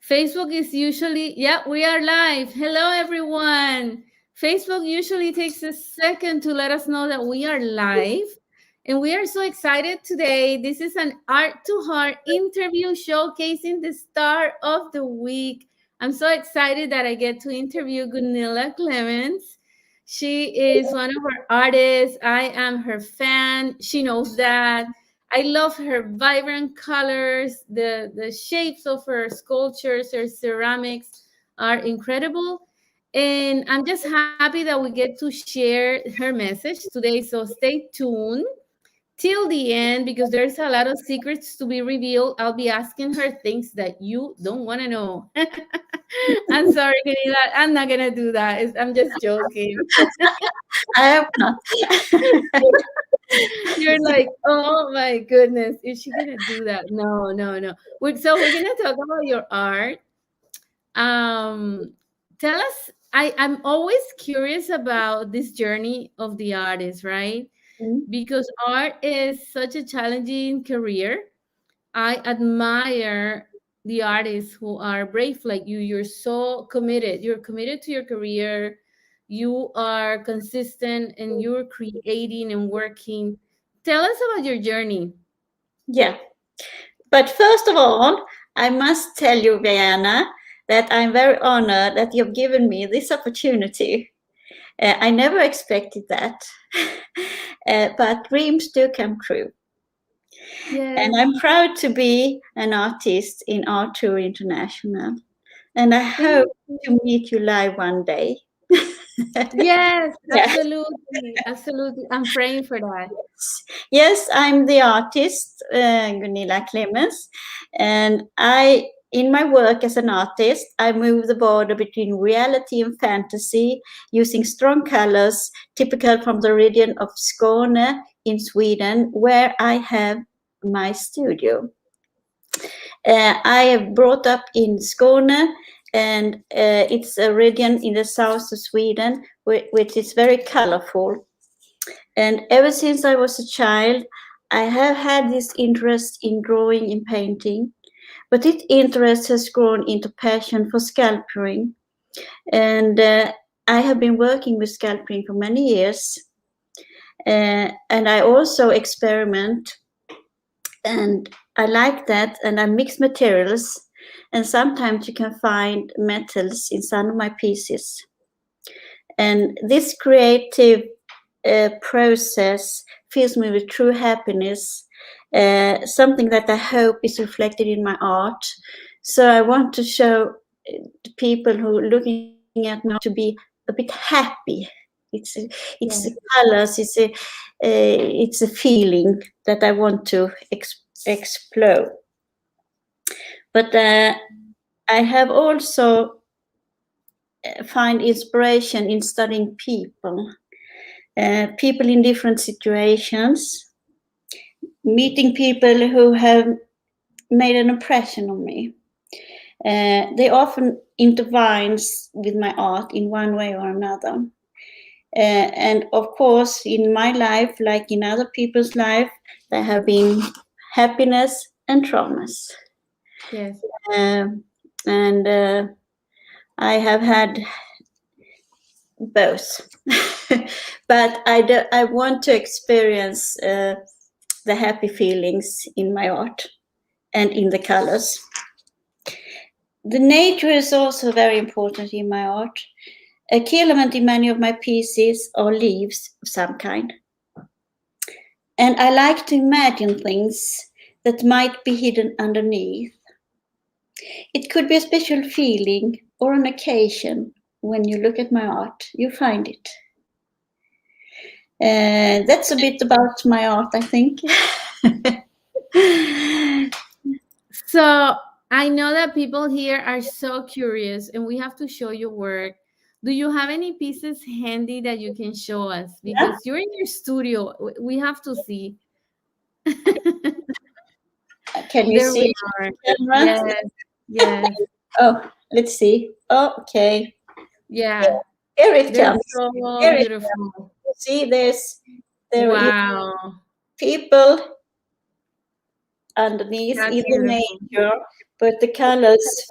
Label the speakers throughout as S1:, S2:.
S1: Facebook is usually, yeah, we are live. Hello, everyone. Facebook usually takes a second to let us know that we are live. And we are so excited today. This is an Art to Heart interview showcasing the star of the week. I'm so excited that I get to interview Gunilla Klemendz. She is one of our artists. I am her fan. She knows that. I love her vibrant colors. The shapes of her sculptures, her ceramics are incredible. And I'm just happy that we get to share her message today. So stay tuned till the end because there's a lot of secrets to be revealed. I'll be asking her things that you don't want to know. I'm sorry, Gunilla. I'm not going to do that. I'm just joking.
S2: I hope not.
S1: You're like, oh my goodness, is she gonna do that? No, no, no. So we're gonna talk about your art. Um, Tell us. I'm always curious about this journey of the artist, right?
S2: Mm.
S1: Because art is such a challenging career. I admire the artists who are brave like you. You're so committed. You're committed to your career. You are consistent and you're creating and working. Tell us about your journey.
S2: Yeah. But first of all, I must tell you, Viviana, that I'm very honored that you've given me this opportunity. I never expected that. But dreams do come true.
S1: Yes.
S2: And I'm proud to be an artist in Art Tour International. And I
S1: Thank
S2: hope to
S1: you.
S2: meet you live one day.
S1: Yes,
S2: Yeah.
S1: absolutely. Absolutely. I'm praying for that.
S2: Yes, I'm the artist, Gunilla Klemendz, and in my work as an artist, I move the border between reality and fantasy using strong colors typical from the region of Skåne in Sweden, where I have my studio. I have brought up in Skåne, and it's a region in the south of Sweden, which is very colorful. And ever since I was a child, I have had this interest in drawing and painting, but this interest has grown into passion for sculpturing. And I have been working with sculpturing for many years. And I also experiment, and I like that. And I mix materials, and sometimes you can find metals in some of my pieces. And this creative process fills me with true happiness, something that I hope is reflected in my art. So I want to show the people who are looking at me to be a bit happy. It's the
S1: Yes.
S2: colors. It's a feeling that I want to explore. But I have also find inspiration in studying people. People in different situations, meeting people who have made an impression on me. They often intertwines with my art in one way or another. And of course, in my life, like in other people's life, there have been happiness and traumas.
S1: Yes.
S2: And I have had both. But I want to experience the happy feelings in my art and in the colors. The nature is also very important in my art. A key element in many of my pieces are leaves of some kind. And I like to imagine things that might be hidden underneath. It could be a special feeling or an occasion. When you look at my art, you find it. That's a bit about my art, I think.
S1: So I know that people here are so curious and we have to show your work. Do you have any pieces handy that you can show us?
S2: Yeah.
S1: Because you're in your studio. We have to see.
S2: Can you
S1: There
S2: see
S1: we
S2: it
S1: are.
S2: on camera?
S1: Yes. Yes.
S2: Oh, let's see. Oh, okay.
S1: Yeah.
S2: Here it
S1: They're
S2: comes.
S1: so
S2: Here it
S1: beautiful.
S2: comes. See, there is
S1: Wow.
S2: people underneath
S1: That's
S2: in the
S1: beautiful.
S2: nature, but the colors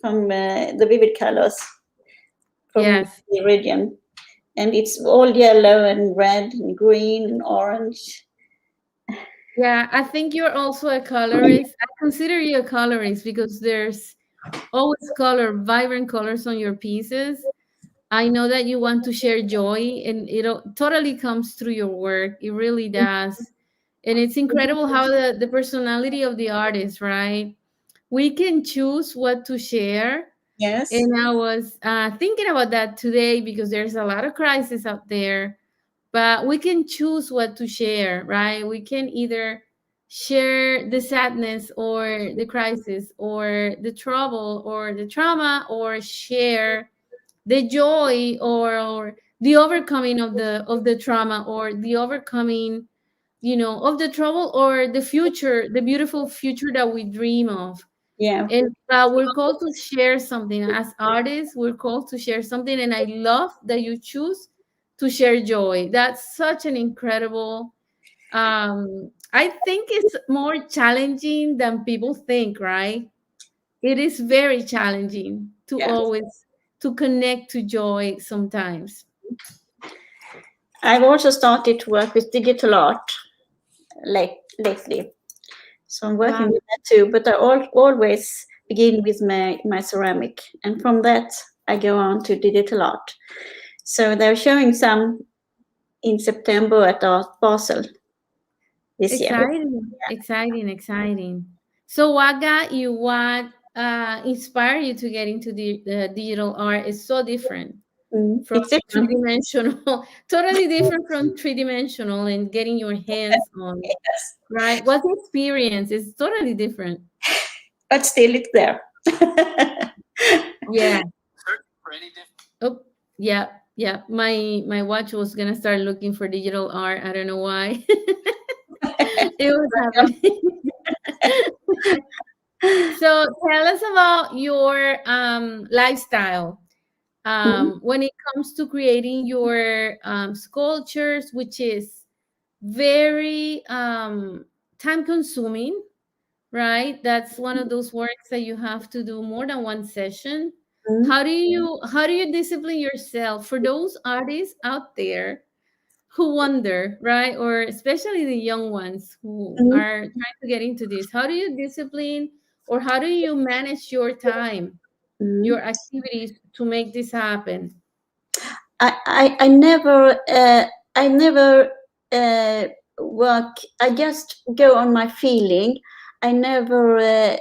S2: from the vivid colors from
S1: Yes.
S2: the region, and it's all yellow and red and green and orange.
S1: Yeah, I think you're also a colorist. I consider you a colorist because there's always color, vibrant colors on your pieces. I know that you want to share joy, and totally comes through your work. It really does. And it's incredible how the personality of the artist, right? We can choose what to share.
S2: Yes.
S1: And I was thinking about that today because there's a lot of crisis out there, but we can choose what to share, right? We can either share the sadness or the crisis or the trouble or the trauma, or share the joy or the overcoming of the trauma, or the overcoming, of the trouble, or the future, the beautiful future that we dream of.
S2: Yeah.
S1: And we're called to share something as artists. We're called to share something, and I love that you choose to share joy. That's such an incredible. I think it's more challenging than people think, right? It is very challenging to
S2: Yeah.
S1: always to connect to joy sometimes.
S2: I've also started to work with digital art lately. So I'm working
S1: Wow,
S2: with that too, but I always begin with my ceramic, and from that I go on to digital art. So they're showing some in September at Art Basel this year.
S1: exciting, exciting, exciting. So what got you? What inspired you to get into the digital art? Is so different from
S2: It's different.
S1: three-dimensional, totally different from three-dimensional and getting your hands on,
S2: Yes,
S1: right? What's the experience? It's totally different.
S2: but still it's there.
S1: Yeah. Oh, yeah, yeah. My watch was gonna start looking for digital art. I don't know why. It was happening. So tell us about your lifestyle
S2: Mhm,
S1: when it comes to creating your sculptures, which is very time consuming, right? That's one of those works that you have to do more than one session.
S2: mhm,
S1: How do you discipline yourself for those artists out there who wonder, right? Or especially the young ones who
S2: mhm,
S1: are trying to get into this. How do you discipline, or how do you manage your time, your
S2: mhm.
S1: activities to make this happen?
S2: I never I never uh, work. I just go on my feeling. I never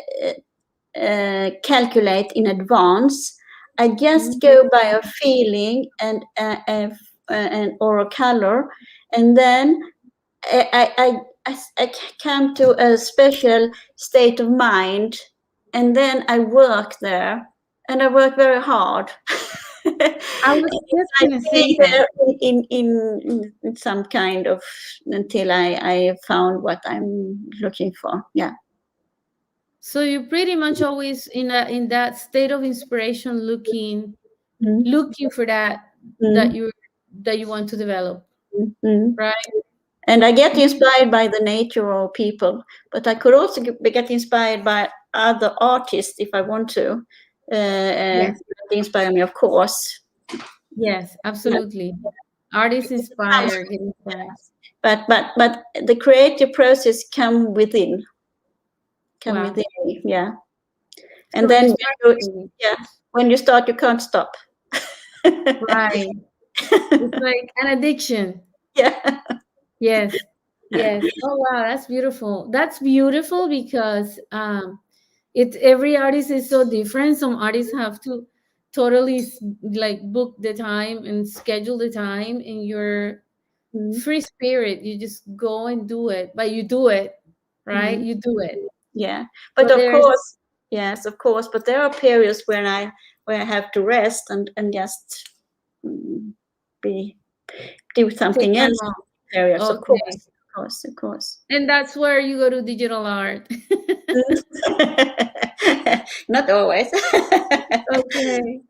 S2: calculate in advance. I just
S1: Mhm.
S2: go by a feeling and or a color, and then I come to a special state of mind, and then I work there, and I work very hard.
S1: I was just
S2: I
S1: gonna say
S2: stay
S1: that.
S2: there in some kind of until I found what I'm looking for. Yeah.
S1: So you're pretty much always in that state of inspiration,
S2: Mm,
S1: looking for
S2: mm,
S1: that you want to develop,
S2: mm, mm.
S1: right?
S2: And I get inspired by the nature or people, but I could also get inspired by other artists if I want to.
S1: Yes,
S2: They inspire me, of course.
S1: yes,
S2: Yeah.
S1: absolutely. Artists inspire, get inspired.
S2: But the creative process come
S1: Wow.
S2: within me. Yeah. And
S1: So you
S2: then
S1: start creating.
S2: yeah, when you start, you can't stop.
S1: Right. It's like an addiction.
S2: Yeah.
S1: Yes. Yes. Oh wow, that's beautiful. That's beautiful because every artist is so different. Some artists have to totally like book the time and schedule the time, and your
S2: Mm,
S1: free spirit, you just go and do it. But you do it, right?
S2: mm,
S1: You do it.
S2: yeah.
S1: So
S2: But of
S1: there's
S2: course, yes, of course. But there are periods when I have to rest and just mm, be do
S1: take
S2: something
S1: time
S2: else.
S1: off.
S2: Periods, of
S1: Okay.
S2: course, of course, of course.
S1: And that's where you go to digital art.
S2: Not always.
S1: Okay.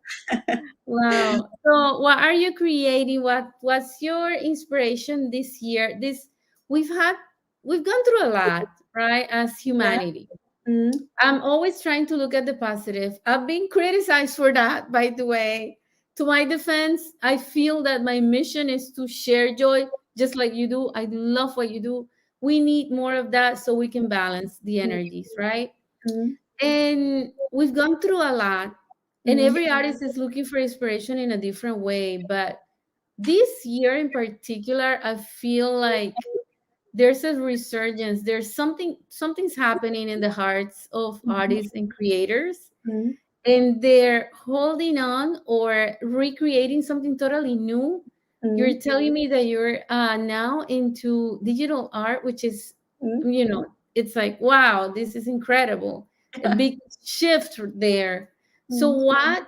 S1: Wow. So what are you creating? What's your inspiration this year? We've had we've gone through a lot. right? As
S2: Yeah.
S1: humanity.
S2: Mm,
S1: I'm always trying to look at the positive. I've been criticized for that, by the way. To my defense, I feel that my mission is to share joy just like you do. I love what you do. We need more of that so we can balance the
S2: mm,
S1: energies, right?
S2: mm,
S1: And we've gone through a lot, and
S2: mm,
S1: every artist is looking for inspiration in a different way. But this year in particular, I feel like there's a resurgence. There's something's happening in the hearts of
S2: mhm,
S1: artists and creators,
S2: mm,
S1: and they're holding on or recreating something totally new. You're
S2: mm,
S1: telling me that you're now into digital art, which is,
S2: mm.
S1: it's like, wow, this is incredible. A big shift there. So
S2: Mm.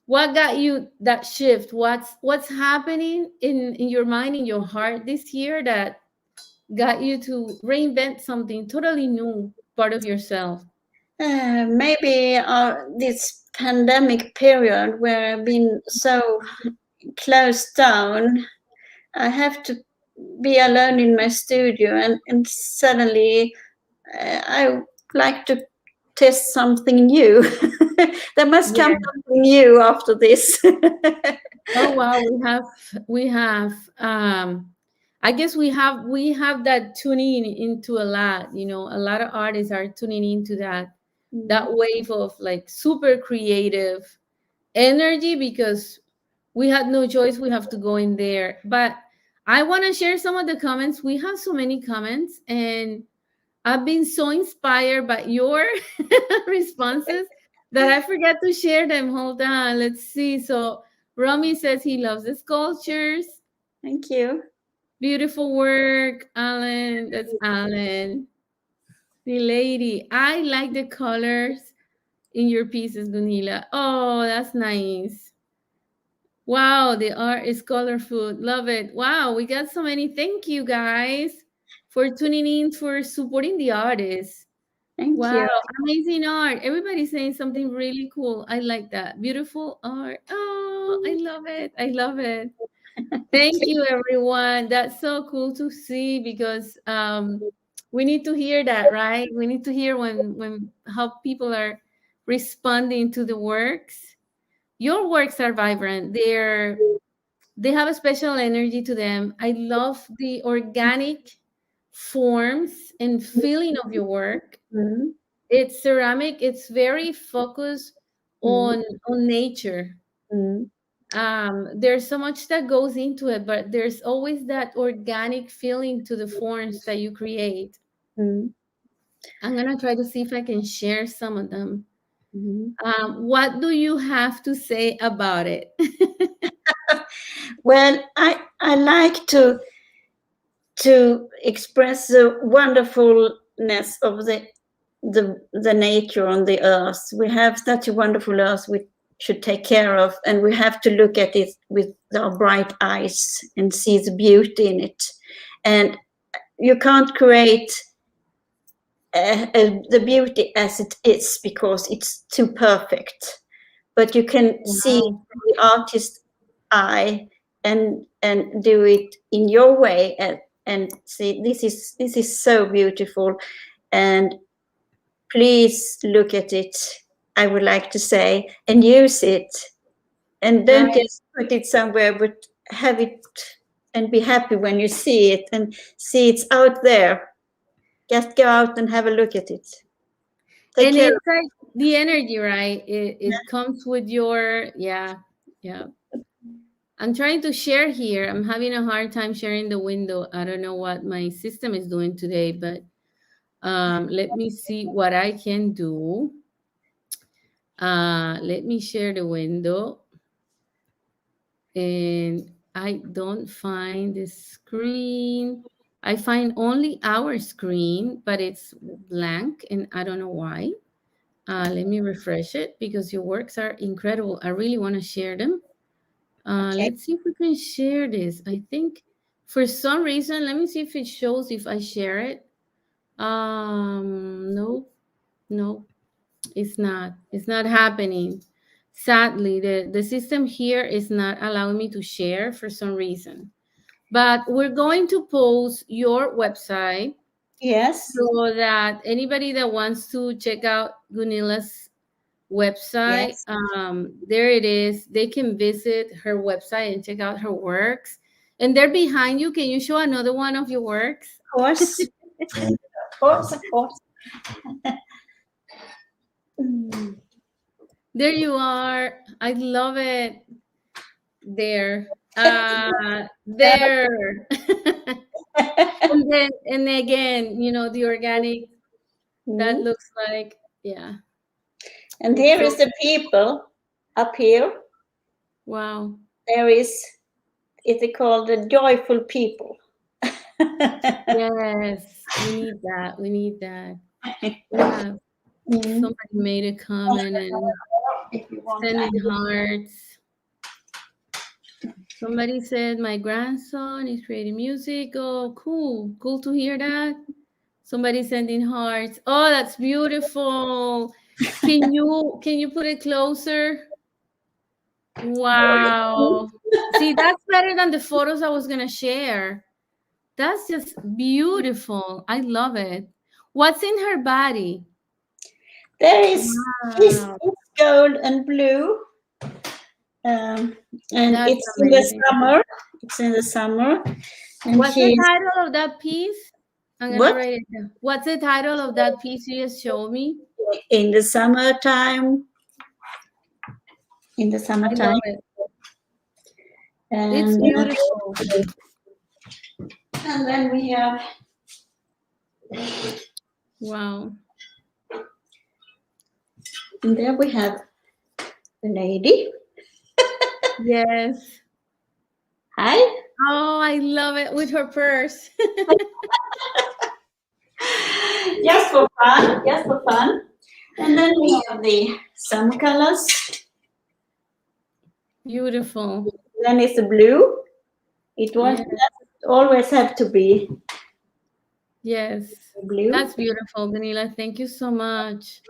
S1: what got you that shift? What's happening in your mind, in your heart this year that got you to reinvent something totally new, part of yourself?
S2: Maybe this pandemic period where I've been so closed down, I have to be alone in my studio, and suddenly I like to test something new. There must come
S1: Yeah.
S2: something new after this.
S1: Oh wow, we have I guess we have that tuning into a lot, a lot of artists are tuning into that
S2: Mm,
S1: wave of like super creative energy because we had no choice, we have to go in there. But I want to share some of the comments. We have so many comments, and I've been so inspired by your responses that I forgot to share them. Hold on, let's see. So Romy says he loves the sculptures.
S2: thank you.
S1: Beautiful work, Alan. That's Alan. The lady. I like the colors in your pieces, Gunilla. Oh, that's nice. Wow, the art is colorful. Love it. Wow, we got so many. Thank you guys for tuning in, for supporting the artists.
S2: Thank
S1: Wow,
S2: you.
S1: amazing art. Everybody's saying something really cool. I like that. Beautiful art. Oh, I love it. I love it.
S2: Thank
S1: Thank
S2: you.
S1: you, everyone. That's so cool to see because we need to hear that, right? We need to hear when how people are responding to the works. Your works are vibrant. They have a special energy to them. I love the organic forms and feeling of your work.
S2: Mm,
S1: It's ceramic. It's very focused
S2: mm,
S1: on nature.
S2: mm,
S1: There's so much that goes into it, but there's always that organic feeling to the forms that you create.
S2: mm,
S1: I'm gonna try to see if I can share some of them.
S2: mm.
S1: What do you have to say about it?
S2: Well, I like to express the wonderfulness of the nature on the earth. We have such a wonderful earth we should take care of, and we have to look at it with our bright eyes and see the beauty in it. And you can't create the beauty as it is because it's too perfect. But you can see
S1: Wow.
S2: the artist's eye and do it in your way and see this is so beautiful, and please look at it, I would like to say, and use it, and don't
S1: Right.
S2: just put it somewhere, but have it and be happy when you see it and see it's out there. Just go out and have a look at it. Take
S1: And
S2: care of
S1: it's like the energy, right? It comes with your, yeah, yeah. I'm trying to share here. I'm having a hard time sharing the window. I don't know what my system is doing today, but let me see what I can do. Let me share the window. And I don't find the screen. I find only our screen, but it's blank, and I don't know why. Let me refresh it because your works are incredible. I really want to share them.
S2: okay.
S1: Let's see if we can share this. I think for some reason, let me see if it shows if I share it. No, no, it's not. It's not happening. Sadly, the system here is not allowing me to share for some reason. But we're going to post your website
S2: Yes.
S1: so that anybody that wants to check out Gunilla's website,
S2: Yes.
S1: there it is. They can visit her website and check out her works. And they're behind you. Can you show another one of your works?
S2: Of course. Of course. Of course. Mm.
S1: There you are. I love it. There. There. And then, and again, the organic, that
S2: Mm.
S1: looks like, yeah.
S2: And
S1: It's
S2: here
S1: so,
S2: is the people up here.
S1: wow.
S2: There is, it's called the joyful people.
S1: Yes, we need that. We need that. Yeah.
S2: Mm.
S1: Somebody made a comment and
S2: If you want, I
S1: sending
S2: will.
S1: hearts. Somebody said my grandson is creating music. Oh, cool. Cool to hear that. Somebody sending hearts. Oh, that's beautiful. Can you put it closer? Wow. See, that's better than the photos I was gonna share. That's just beautiful. I love it. What's in her body?
S2: There is this
S1: Wow.
S2: is gold and blue, um, and
S1: That's
S2: it's in the
S1: amazing.
S2: summer. It's in the summer, and
S1: What's the
S2: she's
S1: title of that piece? I'm gonna
S2: what
S1: write it down. What's the title of that piece you just showed me?
S2: in the summertime. In the
S1: I
S2: summertime,
S1: love it. It's
S2: and
S1: beautiful.
S2: and then we have,
S1: Wow.
S2: and there we have the lady.
S1: Yes.
S2: Hi.
S1: Oh, I love it with her purse.
S2: Just for fun, just for fun. And then we have the summer colors.
S1: Beautiful.
S2: Then it's the blue. It was
S1: Yeah.
S2: always have to be
S1: Yes.
S2: blue.
S1: That's beautiful, Gunilla. Thank you so much.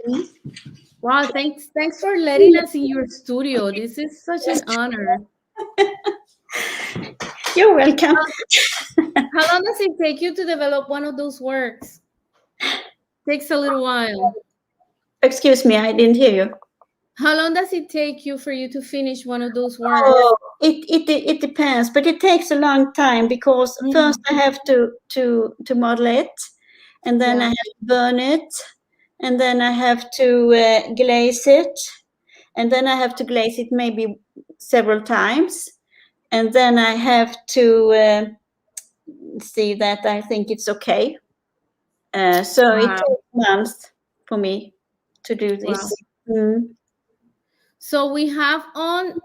S1: Wow, thanks for letting us in your studio. This is such an honor.
S2: You're welcome.
S1: How long does it take you to develop one of those works? Takes a little while.
S2: Excuse me, I didn't hear you.
S1: How long does it take you for you to finish one of those works?
S2: Oh, it depends, but it takes a long time because first
S1: Mm,
S2: I have to model it, and then I
S1: yeah.
S2: have to burn it, and then I have to glaze it, and then I have to glaze it maybe several times, and then I have to see that I think it's okay. So it
S1: Wow.
S2: takes months for me to do
S1: Wow.
S2: this. Mm.
S1: So we have on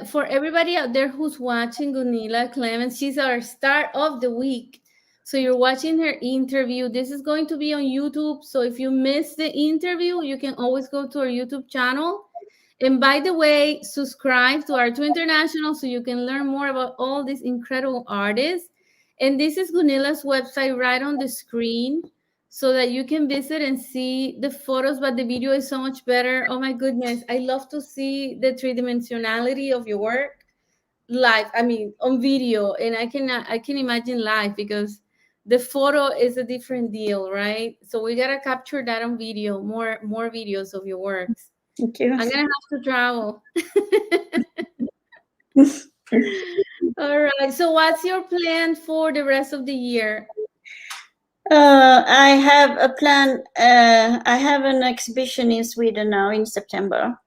S1: for everybody out there who's watching Gunilla Klemendz, she's our star of the week. So you're watching her interview. This is going to be on YouTube. So if you missed the interview, you can always go to our YouTube channel. And by the way, subscribe to Art2 International so you can learn more about all these incredible artists. And this is Gunilla's website right on the screen so that you can visit and see the photos, but the video is so much better. Oh my goodness, I love to see the three-dimensionality of your work live. I mean, on video, and I can imagine live because the photo is a different deal, right? So we gotta capture that on video, more videos of your works.
S2: Thank you.
S1: I'm gonna have to travel. All right. So what's your plan for the rest of the year?
S2: I have a plan. I have an exhibition in Sweden now in September,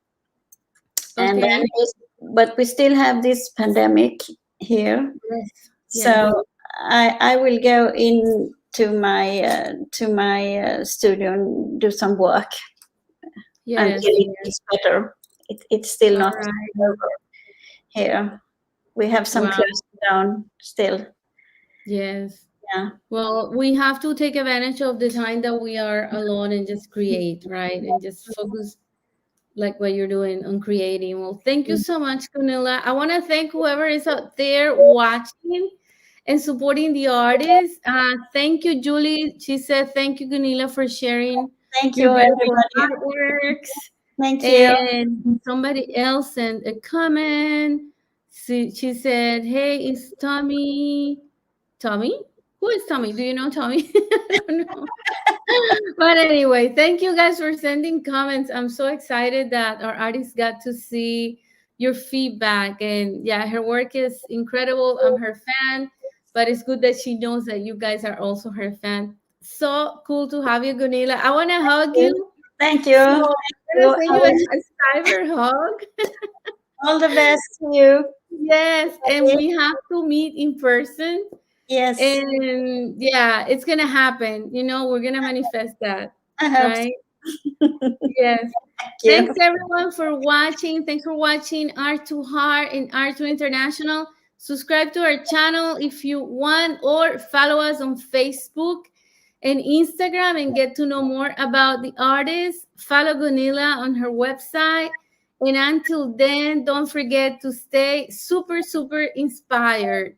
S2: and then
S1: Okay.
S2: but we still have this pandemic here.
S1: Yes. Yes.
S2: So I will go in to my studio and do some work until
S1: Yes.
S2: it
S1: Yes.
S2: is better. It's still
S1: All
S2: not
S1: right.
S2: over here. We have some
S1: Wow.
S2: closing down still.
S1: Yes.
S2: Yeah.
S1: Well, we have to take advantage of the time that we are alone and just create, right? And just focus like what you're doing on creating. Well, thank you so much, Gunilla. I want to thank whoever is out there watching and supporting the artists. Thank you, Julie. She said, thank you, Gunilla, for sharing
S2: Thank
S1: your
S2: you,
S1: beautiful
S2: everybody.
S1: artworks.
S2: Thank you.
S1: And somebody else sent a comment. She said, hey, it's Tommy. Tommy? Who is Tommy? Do you know Tommy? I don't know. But anyway, thank you guys for sending comments. I'm so excited that our artists got to see your feedback. And yeah, her work is incredible. I'm her fan, but it's good that she knows that you guys are also her fan. So cool to have you, Gunilla. I want to hug you.
S2: Thank you.
S1: So
S2: Thank
S1: I'm going
S2: you.
S1: to send you a cyber hug.
S2: All the best to you.
S1: Yes, and we have to meet in person.
S2: Yes,
S1: And yeah, it's going to happen. We're going to manifest that,
S2: I hope so.
S1: right? Yes.
S2: Thank
S1: Thanks
S2: you.
S1: everyone for watching. Thanks for watching Art to Heart and Art to International. Subscribe to our channel if you want, or follow us on Facebook and Instagram and get to know more about the artist. Follow Gunilla on her website. And until then, don't forget to stay super, super inspired.